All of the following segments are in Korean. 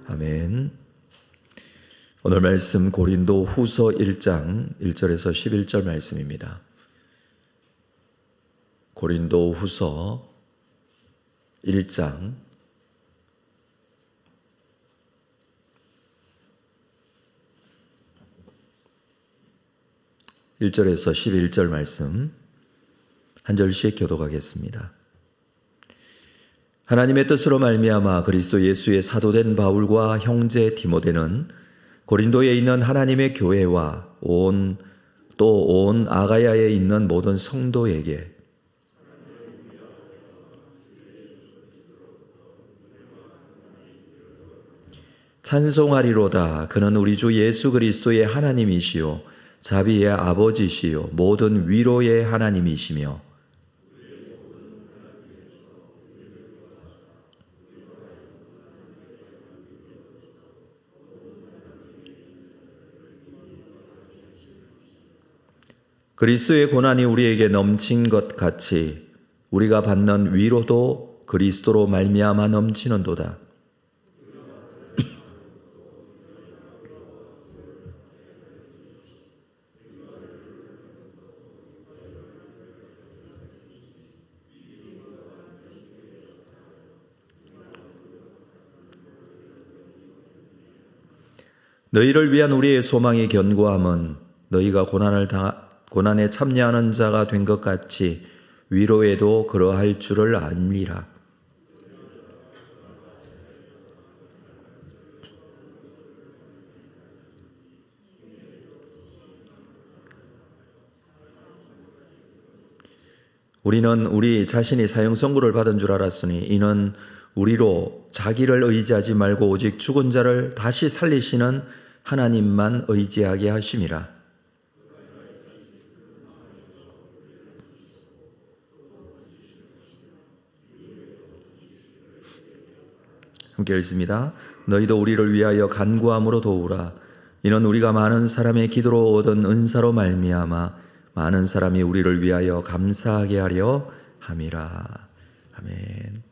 아멘. 오늘 말씀 고린도 후서 1장 1절에서 11절 말씀입니다. 고린도 후서 1장 1절에서 11절 말씀 한 절씩 교독하겠습니다. 하나님의 뜻으로 말미암아 그리스도 예수의 사도된 바울과 형제 디모데는 고린도에 있는 하나님의 교회와 온 아가야에 있는 모든 성도에게 찬송하리로다. 그는 우리 주 예수 그리스도의 하나님이시요 자비의 아버지시요 모든 위로의 하나님이시며 그리스도의 고난이 우리에게 넘친 것 같이 우리가 받는 위로도 그리스도로 말미암아 넘치는도다. 너희를 위한 우리의 소망의 견고함은 너희가 고난에 참여하는 자가 된 것 같이 위로에도 그러할 줄을 압니라. 우리는 우리 자신이 사형 선고를 받은 줄 알았으니 이는 우리로 자기를 의지하지 말고 오직 죽은 자를 다시 살리시는 하나님만 의지하게 하심이라. 함께 읽습니다. 너희도 우리를 위하여 간구함으로 도우라. 이는 우리가 많은 사람의 기도로 얻은 은사로 말미암아 많은 사람이 우리를 위하여 감사하게 하려 함이라. 아멘.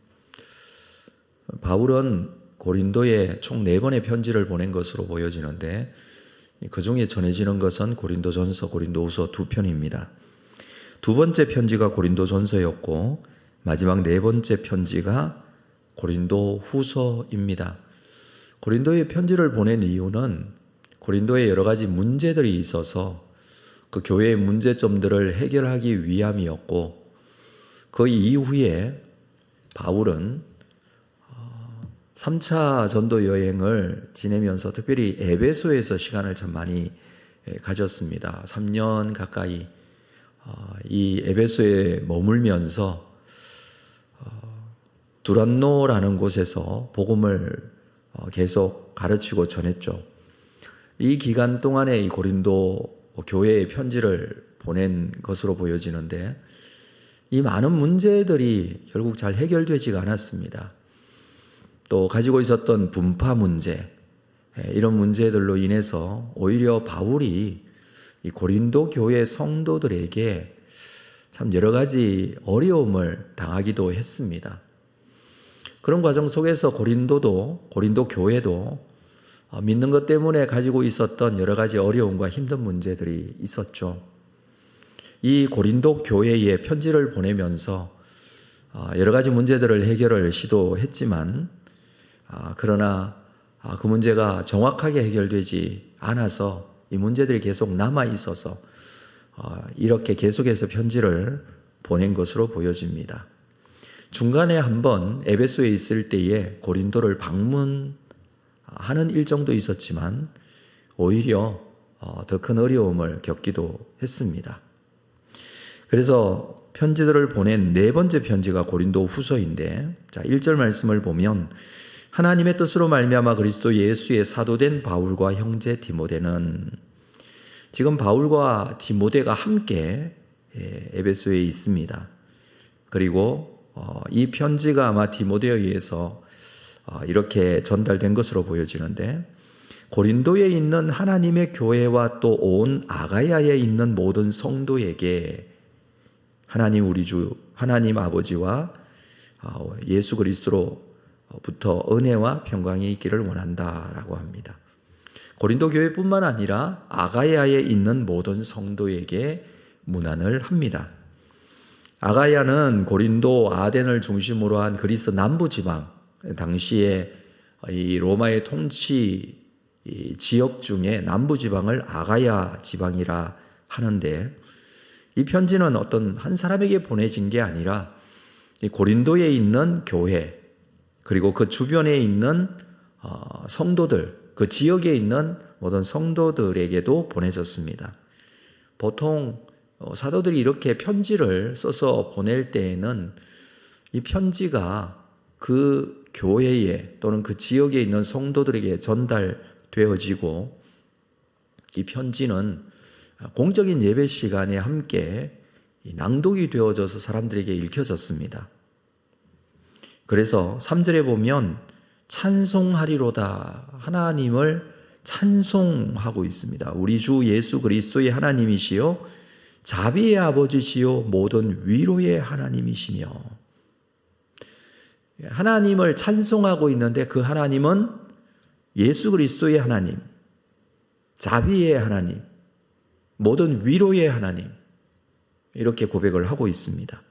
바울은 고린도에 총 4번의 편지를 보낸 것으로 보여지는데 그 중에 전해지는 것은 고린도전서, 고린도후서 2편입니다. 두 번째 편지가 고린도전서였고 마지막 4번째 편지가 고린도후서입니다. 고린도에 편지를 보낸 이유는 고린도에 여러 가지 문제들이 있어서 그 교회의 문제점들을 해결하기 위함이었고 그 이후에 바울은 3차 전도 여행을 지내면서 특별히 에베소에서 시간을 참 많이 가졌습니다. 3년 가까이 이 에베소에 머물면서 두란노라는 곳에서 복음을 계속 가르치고 전했죠. 이 기간 동안에 이 고린도 교회에 편지를 보낸 것으로 보여지는데 이 많은 문제들이 결국 잘 해결되지가 않았습니다. 또 가지고 있었던 분파 문제, 이런 문제들로 인해서 오히려 바울이 이 고린도 교회 성도들에게 참 여러 가지 어려움을 당하기도 했습니다. 그런 과정 속에서 고린도 교회도 믿는 것 때문에 가지고 있었던 여러 가지 어려움과 힘든 문제들이 있었죠. 이 고린도 교회에 편지를 보내면서 여러 가지 문제들을 해결을 시도했지만 그러나 그 문제가 정확하게 해결되지 않아서 이 문제들이 계속 남아 있어서 이렇게 계속해서 편지를 보낸 것으로 보여집니다. 중간에 한번 에베소에 있을 때에 고린도를 방문하는 일정도 있었지만 오히려 더 큰 어려움을 겪기도 했습니다. 그래서 편지들을 보낸 4번째 편지가 고린도 후서인데 1절 말씀을 보면 하나님의 뜻으로 말미암아 그리스도 예수의 사도된 바울과 형제 디모데는 지금 바울과 디모데가 함께 에베소에 있습니다. 그리고 이 편지가 아마 디모데에 의해서 이렇게 전달된 것으로 보여지는데 고린도에 있는 하나님의 교회와 또 온 아가야에 있는 모든 성도에게 하나님 우리 주 하나님 아버지와 예수 그리스도로 은혜와 평강이 있기를 원한다라고 합니다. 고린도 교회뿐만 아니라 아가야에 있는 모든 성도에게 문안을 합니다. 아가야는 고린도 아덴을 중심으로 한 그리스 남부 지방, 당시에 이 로마의 통치 지역 중에 남부 지방을 아가야 지방이라 하는데, 이 편지는 어떤 한 사람에게 보내진 게 아니라 이 고린도에 있는 교회, 그리고 그 주변에 있는 성도들, 그 지역에 있는 모든 성도들에게도 보내졌습니다. 보통 사도들이 이렇게 편지를 써서 보낼 때에는 이 편지가 그 교회에 또는 그 지역에 있는 성도들에게 전달되어지고, 이 편지는 공적인 예배 시간에 함께 낭독이 되어져서 사람들에게 읽혀졌습니다. 그래서 3절에 보면 찬송하리로다, 하나님을 찬송하고 있습니다. 우리 주 예수 그리스도의 하나님이시요 자비의 아버지시요 모든 위로의 하나님이시며, 하나님을 찬송하고 있는데 그 하나님은 예수 그리스도의 하나님, 자비의 하나님, 모든 위로의 하나님, 이렇게 고백을 하고 있습니다.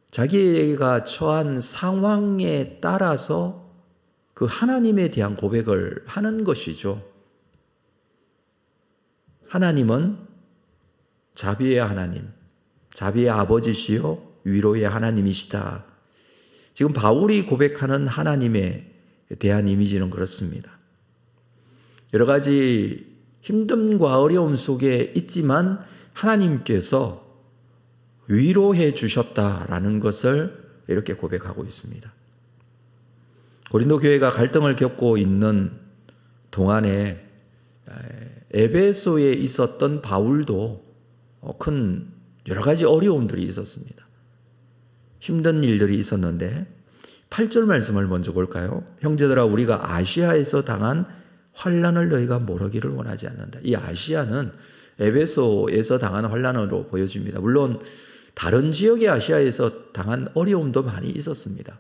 자기가 처한 상황에 따라서 그 하나님에 대한 고백을 하는 것이죠. 하나님은 자비의 하나님, 자비의 아버지시요 위로의 하나님이시다. 지금 바울이 고백하는 하나님에 대한 이미지는 그렇습니다. 여러 가지 힘듦과 어려움 속에 있지만 하나님께서 위로해 주셨다라는 것을 이렇게 고백하고 있습니다. 고린도 교회가 갈등을 겪고 있는 동안에 에베소에 있었던 바울도 큰 여러 가지 어려움들이 있었습니다. 힘든 일들이 있었는데 8절 말씀을 먼저 볼까요? 형제들아, 우리가 아시아에서 당한 환난을 너희가 모르기를 원하지 않는다. 이 아시아는 에베소에서 당한 환난으로 보여집니다. 물론 다른 지역의 아시아에서 당한 어려움도 많이 있었습니다.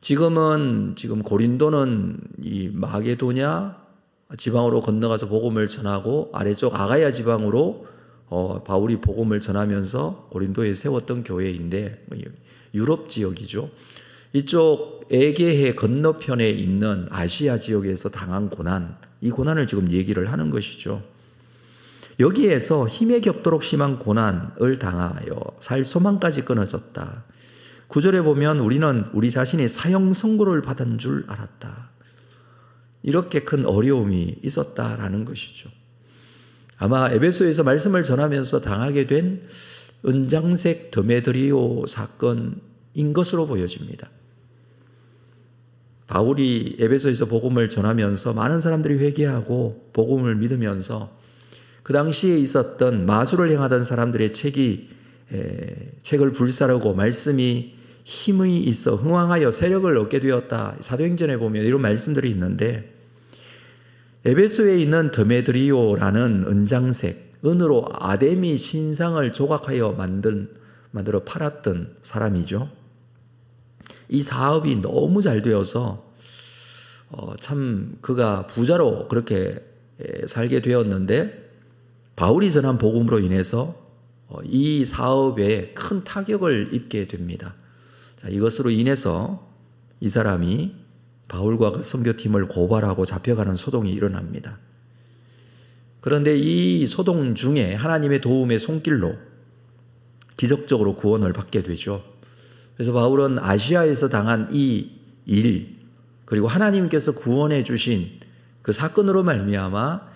지금 고린도는 이 마게도냐 지방으로 건너가서 복음을 전하고, 아래쪽 아가야 지방으로 바울이 복음을 전하면서 고린도에 세웠던 교회인데, 유럽 지역이죠. 이쪽 에게해 건너편에 있는 아시아 지역에서 당한 고난, 이 고난을 지금 얘기를 하는 것이죠. 여기에서 힘에 겹도록 심한 고난을 당하여 살 소망까지 끊어졌다. 9절에 보면 우리는 우리 자신이 사형 선고를 받은 줄 알았다. 이렇게 큰 어려움이 있었다라는 것이죠. 아마 에베소에서 말씀을 전하면서 당하게 된 은장색 드메드리오 사건인 것으로 보여집니다. 바울이 에베소에서 복음을 전하면서 많은 사람들이 회개하고 복음을 믿으면서 그 당시에 있었던 마술을 행하던 사람들의 책을 불사르고 말씀이 힘이 있어 흥왕하여 세력을 얻게 되었다. 사도행전에 보면 이런 말씀들이 있는데, 에베소에 있는 드메드리오라는 은장색, 은으로 아데미 신상을 조각하여 만들어 팔았던 사람이죠. 이 사업이 너무 잘 되어서 참 그가 부자로 그렇게 살게 되었는데, 바울이 전한 복음으로 인해서 이 사업에 큰 타격을 입게 됩니다. 자, 이것으로 인해서 이 사람이 바울과 그 선교팀을 고발하고 잡혀가는 소동이 일어납니다. 그런데 이 소동 중에 하나님의 도움의 손길로 기적적으로 구원을 받게 되죠. 그래서 바울은 아시아에서 당한 이 일, 그리고 하나님께서 구원해 주신 그 사건으로 말미암아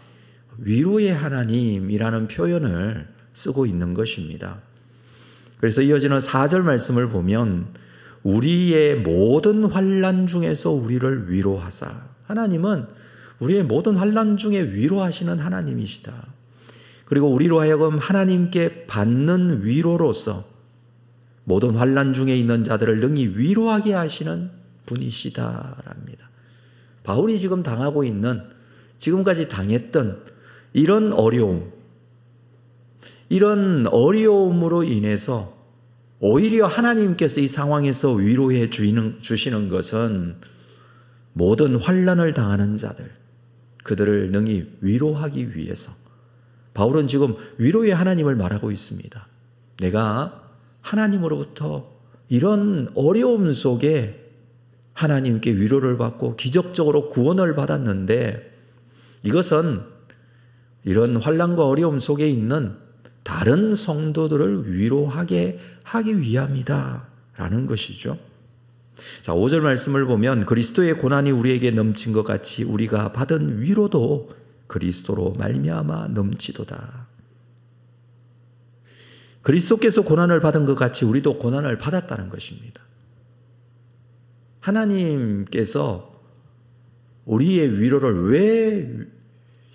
위로의 하나님이라는 표현을 쓰고 있는 것입니다. 그래서 이어지는 4절 말씀을 보면 우리의 모든 환난 중에서 우리를 위로하사, 하나님은 우리의 모든 환난 중에 위로하시는 하나님이시다. 그리고 우리로 하여금 하나님께 받는 위로로서 모든 환난 중에 있는 자들을 능히 위로하게 하시는 분이시다랍니다. 바울이 지금 당하고 있는, 지금까지 당했던 이런 어려움으로 인해서 오히려 하나님께서 이 상황에서 위로해 주시는 것은 모든 환난을 당하는 자들, 그들을 능히 위로하기 위해서. 바울은 지금 위로의 하나님을 말하고 있습니다. 내가 하나님으로부터 이런 어려움 속에 하나님께 위로를 받고 기적적으로 구원을 받았는데, 이것은 이런 환난과 어려움 속에 있는 다른 성도들을 위로하게 하기 위함이다 라는 것이죠. 자, 5절 말씀을 보면 그리스도의 고난이 우리에게 넘친 것 같이 우리가 받은 위로도 그리스도로 말미암아 넘치도다. 그리스도께서 고난을 받은 것 같이 우리도 고난을 받았다는 것입니다. 하나님께서 우리의 위로를 왜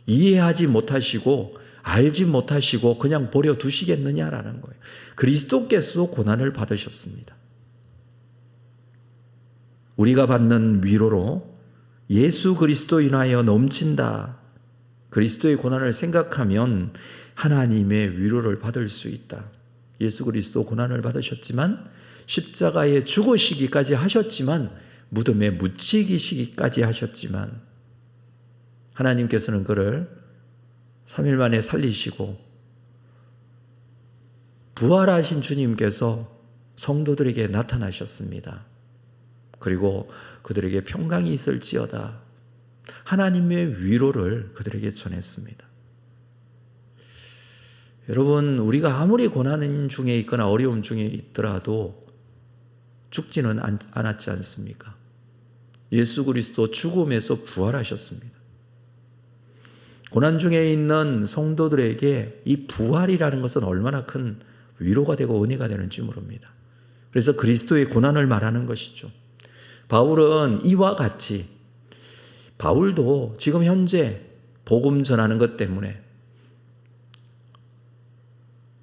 이해하지 못하시고 알지 못하시고 그냥 버려두시겠느냐라는 거예요. 그리스도께서 고난을 받으셨습니다. 우리가 받는 위로로 예수 그리스도 인하여 넘친다. 그리스도의 고난을 생각하면 하나님의 위로를 받을 수 있다. 예수 그리스도 고난을 받으셨지만, 십자가에 죽으시기까지 하셨지만, 무덤에 묻히기시기까지 하셨지만, 하나님께서는 그를 3일 만에 살리시고 부활하신 주님께서 성도들에게 나타나셨습니다. 그리고 그들에게 평강이 있을지어다. 하나님의 위로를 그들에게 전했습니다. 여러분, 우리가 아무리 고난 중에 있거나 어려움 중에 있더라도 죽지는 않았지 않습니까? 예수 그리스도 죽음에서 부활하셨습니다. 고난 중에 있는 성도들에게 이 부활이라는 것은 얼마나 큰 위로가 되고 은혜가 되는지 모릅니다. 그래서 그리스도의 고난을 말하는 것이죠. 바울은 이와 같이, 바울도 지금 현재 복음 전하는 것 때문에,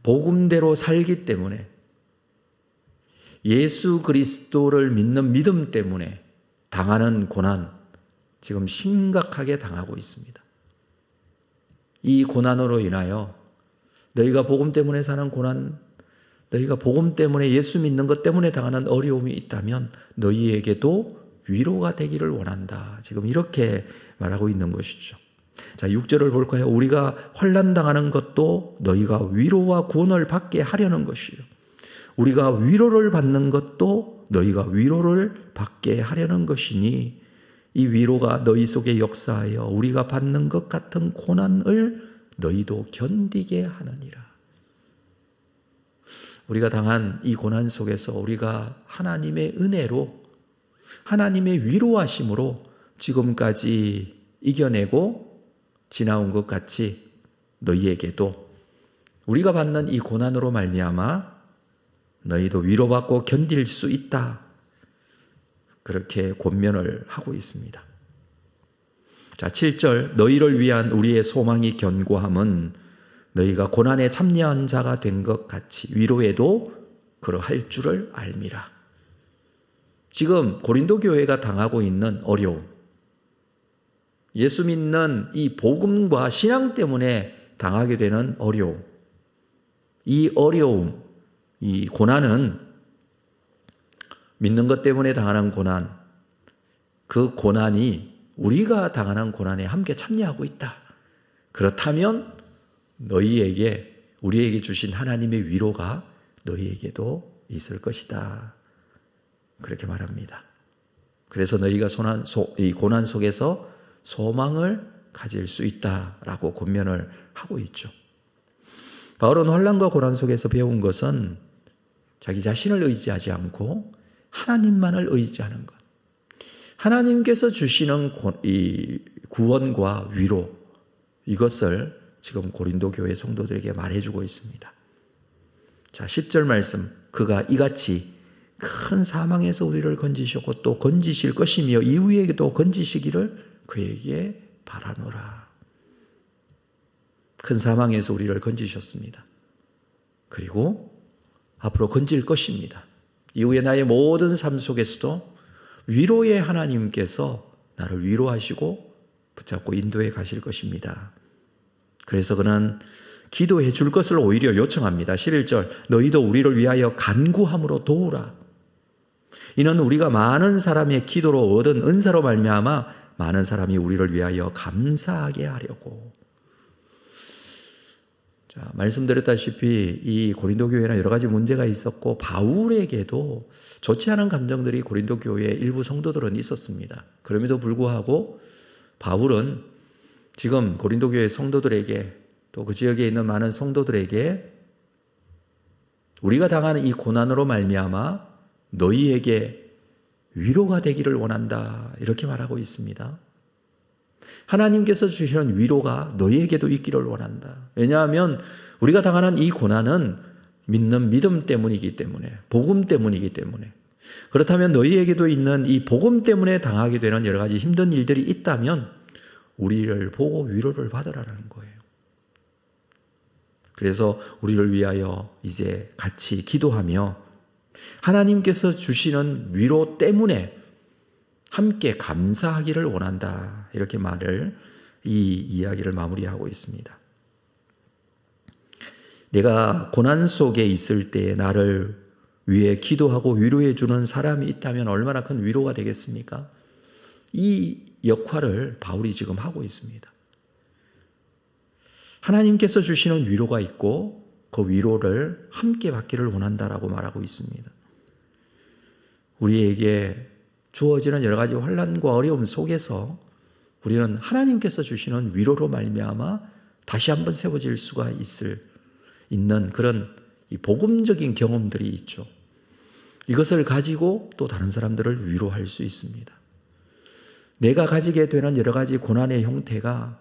복음대로 살기 때문에, 예수 그리스도를 믿는 믿음 때문에 당하는 고난, 지금 심각하게 당하고 있습니다. 이 고난으로 인하여 너희가 복음 때문에 사는 고난, 너희가 복음 때문에 예수 믿는 것 때문에 당하는 어려움이 있다면 너희에게도 위로가 되기를 원한다. 지금 이렇게 말하고 있는 것이죠. 자, 6절을 볼까요? 우리가 환난 당하는 것도 너희가 위로와 구원을 받게 하려는 것이요. 우리가 위로를 받는 것도 너희가 위로를 받게 하려는 것이니 이 위로가 너희 속에 역사하여 우리가 받는 것 같은 고난을 너희도 견디게 하느니라. 우리가 당한 이 고난 속에서 우리가 하나님의 은혜로, 하나님의 위로하심으로 지금까지 이겨내고 지나온 것 같이 너희에게도 우리가 받는 이 고난으로 말미암아 너희도 위로받고 견딜 수 있다. 그렇게 권면을 하고 있습니다. 자, 7절 너희를 위한 우리의 소망이 견고함은 너희가 고난에 참여한 자가 된 것 같이 위로에도 그러할 줄을 알미라. 지금 고린도 교회가 당하고 있는 어려움, 예수 믿는 이 복음과 신앙 때문에 당하게 되는 어려움, 이 어려움, 이 고난은 믿는 것 때문에 당하는 고난, 그 고난이 우리가 당하는 고난에 함께 참여하고 있다. 그렇다면 너희에게, 우리에게 주신 하나님의 위로가 너희에게도 있을 것이다. 그렇게 말합니다. 그래서 너희가 이 고난 속에서 소망을 가질 수 있다라고 권면을 하고 있죠. 바울은 환난과 고난 속에서 배운 것은 자기 자신을 의지하지 않고 하나님만을 의지하는 것. 하나님께서 주시는 이 구원과 위로, 이것을 지금 고린도 교회 성도들에게 말해주고 있습니다. 자, 10절 말씀. 그가 이같이 큰 사망에서 우리를 건지셨고 또 건지실 것이며 이후에도 건지시기를 그에게 바라노라. 큰 사망에서 우리를 건지셨습니다. 그리고 앞으로 건질 것입니다. 이후에 나의 모든 삶 속에서도 위로의 하나님께서 나를 위로하시고 붙잡고 인도해 가실 것입니다. 그래서 그는 기도해 줄 것을 오히려 요청합니다. 11절 너희도 우리를 위하여 간구함으로 도우라. 이는 우리가 많은 사람의 기도로 얻은 은사로 말미암아 많은 사람이 우리를 위하여 감사하게 하려고. 자, 말씀드렸다시피 이 고린도 교회는 여러 가지 문제가 있었고 바울에게도 좋지 않은 감정들이 고린도 교회의 일부 성도들은 있었습니다. 그럼에도 불구하고 바울은 지금 고린도 교회 성도들에게 또 그 지역에 있는 많은 성도들에게 우리가 당하는 이 고난으로 말미암아 너희에게 위로가 되기를 원한다 이렇게 말하고 있습니다. 하나님께서 주시는 위로가 너희에게도 있기를 원한다. 왜냐하면 우리가 당하는 이 고난은 믿는 믿음 때문이기 때문에, 복음 때문이기 때문에, 그렇다면 너희에게도 있는 이 복음 때문에 당하게 되는 여러 가지 힘든 일들이 있다면 우리를 보고 위로를 받으라는 거예요. 그래서 우리를 위하여 이제 같이 기도하며 하나님께서 주시는 위로 때문에 함께 감사하기를 원한다. 이렇게 이 이야기를 마무리하고 있습니다. 내가 고난 속에 있을 때 나를 위해 기도하고 위로해 주는 사람이 있다면 얼마나 큰 위로가 되겠습니까? 이 역할을 바울이 지금 하고 있습니다. 하나님께서 주시는 위로가 있고 그 위로를 함께 받기를 원한다라고 말하고 있습니다. 우리에게 주어지는 여러 가지 환난과 어려움 속에서 우리는 하나님께서 주시는 위로로 말미암아 다시 한번 세워질 수가 있는 그런 이 복음적인 경험들이 있죠. 이것을 가지고 또 다른 사람들을 위로할 수 있습니다. 내가 가지게 되는 여러 가지 고난의 형태가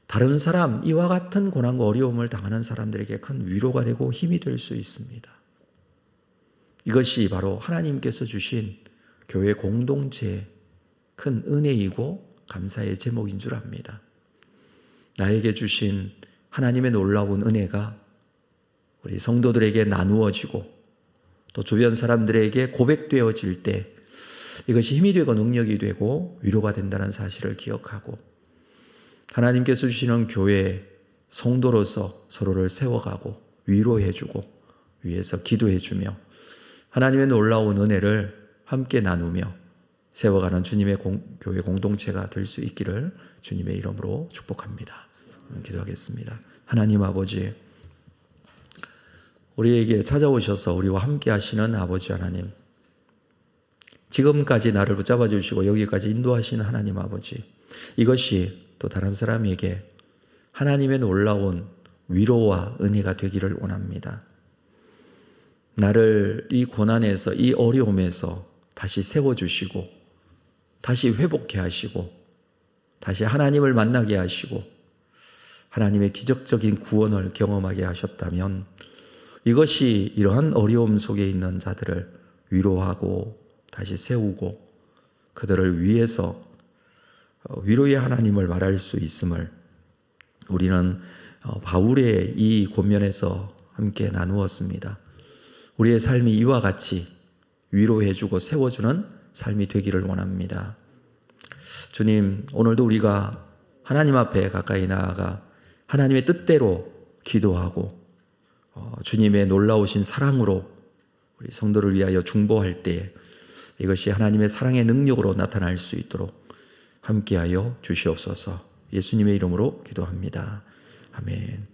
다른 사람, 이와 같은 고난과 어려움을 당하는 사람들에게 큰 위로가 되고 힘이 될 수 있습니다. 이것이 바로 하나님께서 주신 교회 공동체의 큰 은혜이고 감사의 제목인 줄 압니다. 나에게 주신 하나님의 놀라운 은혜가 우리 성도들에게 나누어지고 또 주변 사람들에게 고백되어질 때 이것이 힘이 되고 능력이 되고 위로가 된다는 사실을 기억하고 하나님께서 주시는 교회 성도로서 서로를 세워가고 위로해주고 위에서 기도해주며 하나님의 놀라운 은혜를 함께 나누며 세워가는 주님의 교회 공동체가 될 수 있기를 주님의 이름으로 축복합니다. 기도하겠습니다. 하나님 아버지, 우리에게 찾아오셔서 우리와 함께 하시는 아버지 하나님, 지금까지 나를 붙잡아 주시고 여기까지 인도하시는 하나님 아버지, 이것이 또 다른 사람에게 하나님의 놀라운 위로와 은혜가 되기를 원합니다. 나를 이 고난에서, 이 어려움에서 다시 세워주시고 다시 회복해 하시고 다시 하나님을 만나게 하시고 하나님의 기적적인 구원을 경험하게 하셨다면 이것이 이러한 어려움 속에 있는 자들을 위로하고 다시 세우고 그들을 위해서 위로의 하나님을 말할 수 있음을 우리는 바울의 이 권면에서 함께 나누었습니다. 우리의 삶이 이와 같이 위로해주고 세워주는 삶이 되기를 원합니다. 주님, 오늘도 우리가 하나님 앞에 가까이 나아가 하나님의 뜻대로 기도하고 주님의 놀라우신 사랑으로 우리 성도를 위하여 중보할 때 이것이 하나님의 사랑의 능력으로 나타날 수 있도록 함께하여 주시옵소서. 예수님의 이름으로 기도합니다. 아멘.